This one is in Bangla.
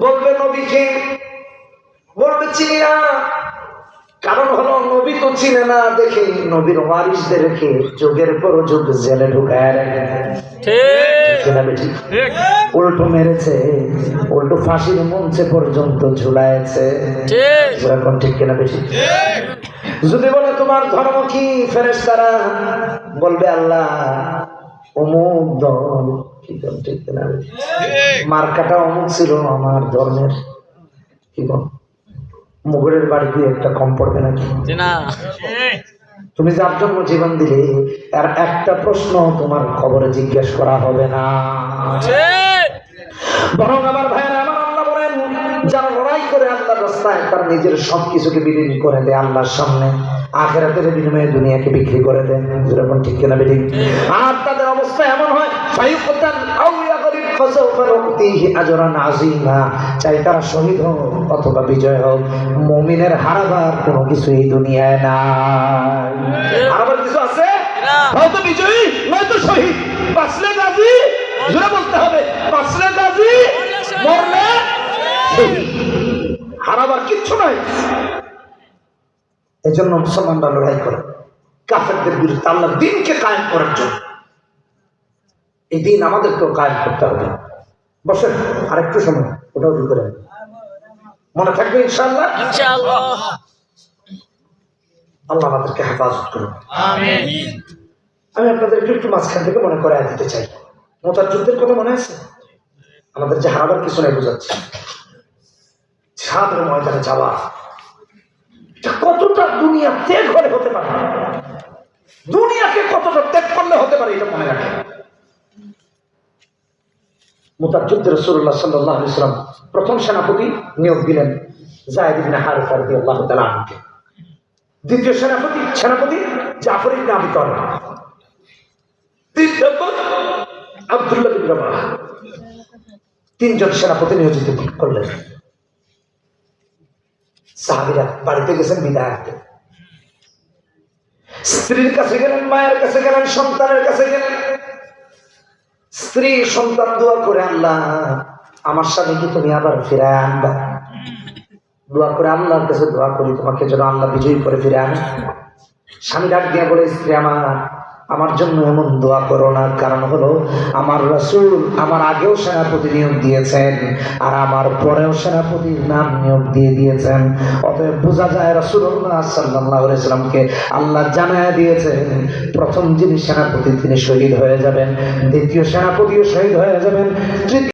বলবে নবীকে, বলবে চিনি না। কারণ হলো নবী তো চিনে না দেখে নবীর ওয়ারিসদের রেখে যুগের পর যুগ জেলে ঢুকায় রেখেছে। উল্টো মেরেছে, উল্টো ফাঁসির মঞ্চে পর্যন্ত ঝুলাইছে। এখন ঠিক কিনা বেশি? যদি বলে তোমার ধর্ম কি, ফেরেশতারা বলবে আল্লাহ অমুক দল। ঠিক কিনা বেশি? মার্কাটা অমুক ছিল আমার ধর্মের। কি বল, মুগুরের বাড়ি দিয়ে একটা কম পড়বে নাকি? তুমি যার জন্য জীবন দিলে আর একটা প্রশ্ন তোমার খবরে জিজ্ঞেস করা হবে না। বরং আমার ভাইয়েরা, আমার আল্লাহ বলেন, যারা লড়াই করে আল্লাহর রাস্তায় তার নিজের সবকিছুকে বিলীন করে দেয় আল্লাহর সামনে, আখিরাতের বিনিময়ে দুনিয়াকে বিক্রি করে দেন। যেরকম ঠিক কিনা বেঠিক? আর তাদের অবস্থা এমন হয়, ফায়ুকতান আও ইয়াগরিব ফাসাউফা নুতিহি আজরান আযীমা। চাই তারা শহীদ হোক অথবা বিজয় হোক, মুমিনের হারাবার কোনো কিছু এই দুনিয়ায় নাই। হারাবার কিছু আছে? হয়তো বিজয়ী নয়তো শহীদ। বাঁচলে গাজী, জোরে বলতে হবে, বাঁচলে গাজী, মরলে শহীদ। হারাবার কিচ্ছু নাই। এই জন্য মুসলমানরা লড়াই করে কাফেরদের বিরুদ্ধে আল্লাহর দ্বীনকে কায়েম করার জন্য। এই দিন আমাদেরকেও কায়েম করতে হবে। বসেন আরেকটু সময়, ওটাও দূর করেন, মনে থাকবে ইনশাআল্লাহ। আল্লাহ আমাদেরকে হেফাজত করুন, আমিন। আমি আপনাদেরকে একটু মাঝখান থেকে মনে করায় দিতে চাই, মুতার যুদ্ধের কথা মনে আছে? আমাদের যে হারাবার কিছু নাই বোঝাচ্ছে, জিহাদের ময়দানে যাওয়া কতটা দুনিয়া ত্যাগ করে হতে পারে, দুনিয়াকে কতটা ত্যাগ করলে হতে পারে, এটা মনে রাখেন। মুতার যুদ্ধে রাসূলুল্লাহ সাল্লাল্লাহু আলাইহি ওয়াসাল্লাম প্রথম সেনাপতি নিয়োগ দিলেন যায়েদ ইবনে হারিসা রাদিয়াল্লাহু তাআলা আনহুকে। দ্বিতীয় সেনাপতি জাফর ইবনে আবি তালিব। তৃতীয় আব্দুল্লাহ বিন রাবাহ। তিনজন সেনাপতি নিয়োজিত করলেন। সাহাবীরা বাড়িতে গেছেন বিদায় আনতে। স্ত্রীর কাছে গেলেন, মায়ের কাছে গেলেন, সন্তানের কাছে গেলেন। স্ত্রী সন্তান দোয়া করে, আল্লাহ আমার স্বামীকে তুমি আবার ফিরায় আনবা। দোয়া করে আল্লাহর কাছে দোয়া করি তোমাকে যেন আল্লাহ বিজয়ী করে ফিরে আনে। স্বামী ডাক দিয়ে বলে, স্ত্রী আমার জন্য এমন দোয়া করো না। কারণ হলো আমার রাসূল আমার আগেও সেনাপতি নিয়োগ দিয়েছেন আর আমার পরেও সেনাপতির নাম নিয়োগ দিয়ে দিয়েছেন। অতএব বোঝা যায় রাসূলুল্লাহ সাল্লাল্লাহু আলাইহি ওয়াসাল্লামকে আল্লাহ জানায়া দিয়েছেন প্রথম যিনি সেনাপতি তিনি শহীদ হয়ে যাবেন, দ্বিতীয় সেনাপতিও শহীদ হয়ে যাবেন, তৃতীয়